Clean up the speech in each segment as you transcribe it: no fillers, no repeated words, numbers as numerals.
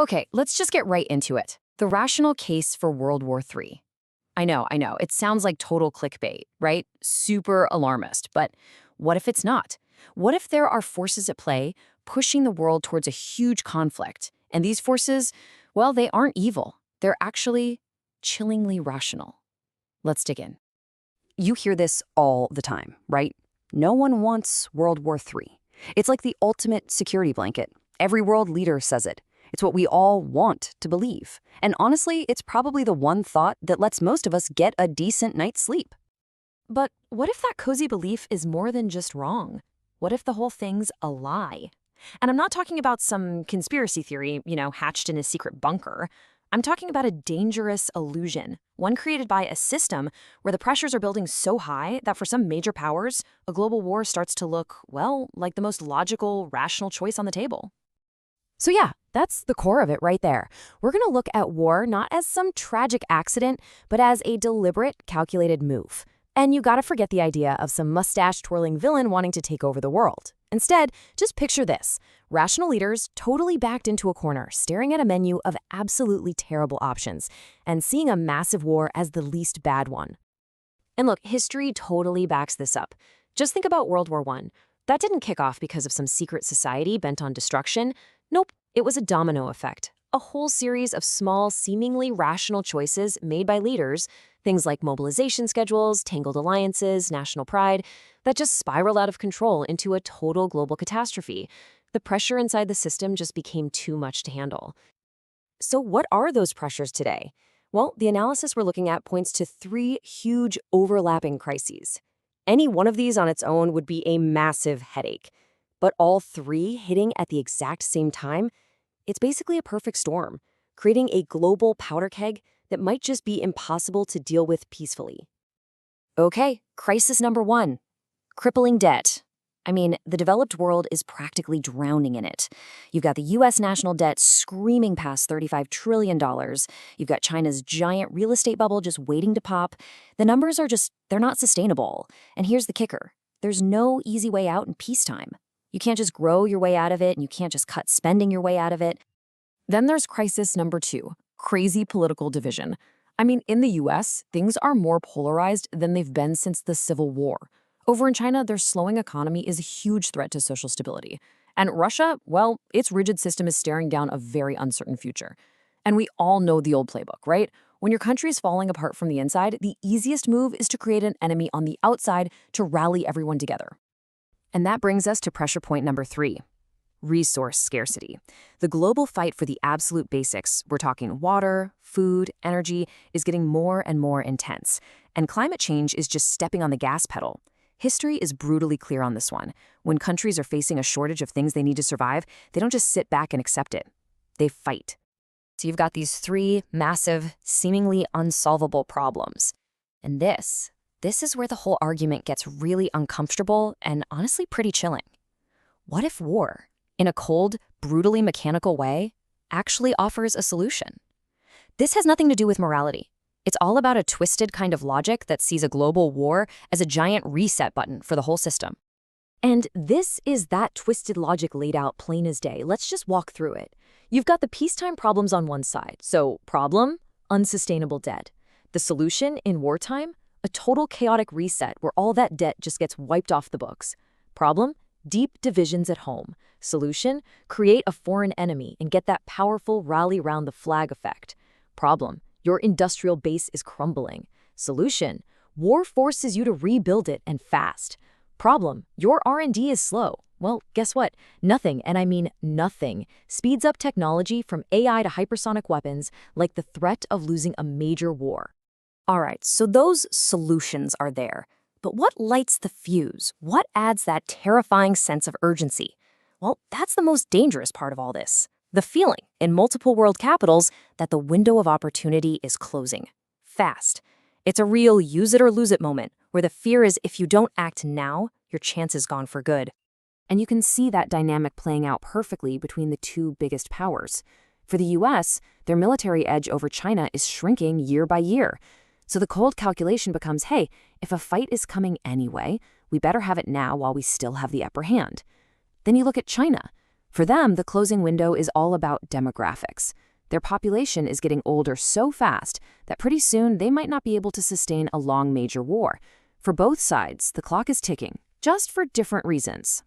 Okay, let's just get right into it. The rational case for World War III. I know. It sounds like total clickbait, right? Super alarmist. But what if it's not? What if there are forces at play pushing the world towards a huge conflict? And these forces, well, they aren't evil. They're actually chillingly rational. Let's dig in. You hear this all the time, right? No one wants World War III. It's like the ultimate security blanket. Every world leader says it. It's what we all want to believe. And honestly, it's probably the one thought that lets most of us get a decent night's sleep. But what if that cozy belief is more than just wrong? What if the whole thing's a lie? And I'm not talking about some conspiracy theory, hatched in a secret bunker. I'm talking about a dangerous illusion, one created by a system where the pressures are building so high that for some major powers, a global war starts to look, well, like the most logical, rational choice on the table. So yeah, that's the core of it right there. We're going to look at war not as some tragic accident, but as a deliberate, calculated move. And you gotta forget the idea of some mustache-twirling villain wanting to take over the world. Instead, just picture this. Rational leaders totally backed into a corner, staring at a menu of absolutely terrible options, and seeing a massive war as the least bad one. And look, history totally backs this up. Just think about World War I. That didn't kick off because of some secret society bent on destruction. Nope, it was a domino effect. A whole series of small, seemingly rational choices made by leaders, things like mobilization schedules, tangled alliances, national pride, that just spiraled out of control into a total global catastrophe. The pressure inside the system just became too much to handle. So what are those pressures today? Well, the analysis we're looking at points to three huge overlapping crises. Any one of these on its own would be a massive headache. But all three hitting at the exact same time, it's basically a perfect storm, creating a global powder keg that might just be impossible to deal with peacefully. Okay, crisis number one, crippling debt. The developed world is practically drowning in it. You've got the US national debt screaming past $35 trillion. You've got China's giant real estate bubble just waiting to pop. The numbers are they're not sustainable. And here's the kicker. There's no easy way out in peacetime. You can't just grow your way out of it, and you can't just cut spending your way out of it. Then there's crisis number two, crazy political division. In the US, things are more polarized than they've been since the Civil War. Over in China, their slowing economy is a huge threat to social stability. And Russia, well, its rigid system is staring down a very uncertain future. And we all know the old playbook, right? When your country is falling apart from the inside, the easiest move is to create an enemy on the outside to rally everyone together. And that brings us to pressure point number three, resource scarcity. The global fight for the absolute basics, we're talking water, food, energy, is getting more and more intense. And climate change is just stepping on the gas pedal. History is brutally clear on this one. When countries are facing a shortage of things they need to survive, they don't just sit back and accept it. They fight. So you've got these three massive, seemingly unsolvable problems. And this is where the whole argument gets really uncomfortable and honestly pretty chilling. What if war, in a cold, brutally mechanical way, actually offers a solution? This has nothing to do with morality. It's all about a twisted kind of logic that sees a global war as a giant reset button for the whole system. And this is that twisted logic laid out plain as day. Let's just walk through it. You've got the peacetime problems on one side. So problem, unsustainable debt. The solution in wartime, a total chaotic reset where all that debt just gets wiped off the books. Problem, deep divisions at home. Solution, create a foreign enemy and get that powerful rally round the flag effect. Problem, your industrial base is crumbling. Solution, war forces you to rebuild it and fast. Problem, your R&D is slow. Well, guess what? Nothing, and I mean nothing, speeds up technology from AI to hypersonic weapons like the threat of losing a major war. All right, so those solutions are there. But what lights the fuse? What adds that terrifying sense of urgency? Well, that's the most dangerous part of all this. The feeling in multiple world capitals that the window of opportunity is closing. Fast. It's a real use it or lose it moment where the fear is if you don't act now, your chance is gone for good. And you can see that dynamic playing out perfectly between the two biggest powers. For the US, their military edge over China is shrinking year by year. So the cold calculation becomes, hey, if a fight is coming anyway, we better have it now while we still have the upper hand. Then you look at China. For them, the closing window is all about demographics. Their population is getting older so fast that pretty soon they might not be able to sustain a long major war. For both sides, the clock is ticking, just for different reasons.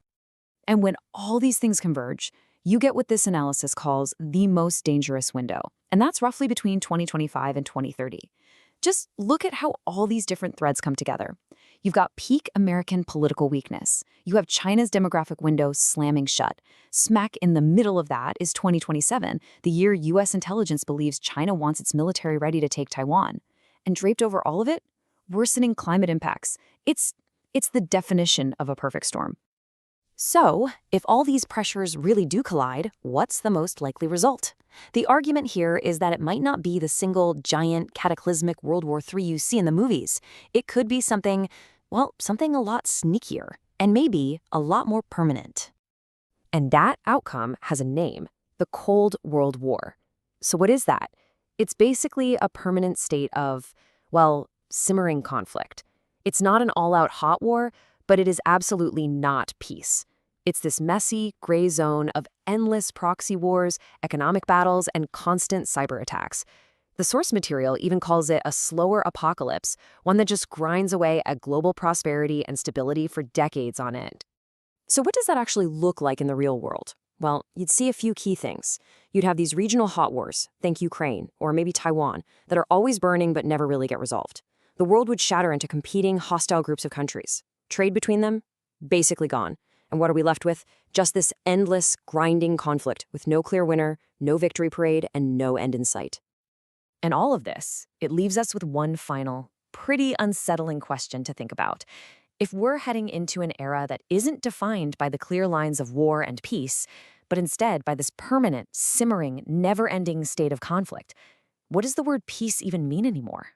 And when all these things converge, you get what this analysis calls the most dangerous window, and that's roughly between 2025 and 2030. Just look at how all these different threads come together. You've got peak American political weakness. You have China's demographic window slamming shut. Smack in the middle of that is 2027, the year U.S. intelligence believes China wants its military ready to take Taiwan. And draped over all of it, worsening climate impacts. It's the definition of a perfect storm. So, if all these pressures really do collide, what's the most likely result? The argument here is that it might not be the single giant cataclysmic World War III you see in the movies. It could be something a lot sneakier, and maybe a lot more permanent. And that outcome has a name: the Cold World War. So what is that? It's basically a permanent state of, simmering conflict. It's not an all-out hot war, but it is absolutely not peace. It's this messy, gray zone of endless proxy wars, economic battles, and constant cyber attacks. The source material even calls it a slower apocalypse, one that just grinds away at global prosperity and stability for decades on end. So what does that actually look like in the real world? Well, you'd see a few key things. You'd have these regional hot wars, think Ukraine, or maybe Taiwan, that are always burning but never really get resolved. The world would shatter into competing, hostile groups of countries. Trade between them? Basically gone. And what are we left with? Just this endless, grinding conflict with no clear winner, no victory parade, and no end in sight. And all of this, it leaves us with one final, pretty unsettling question to think about. If we're heading into an era that isn't defined by the clear lines of war and peace, but instead by this permanent, simmering, never-ending state of conflict, what does the word peace even mean anymore?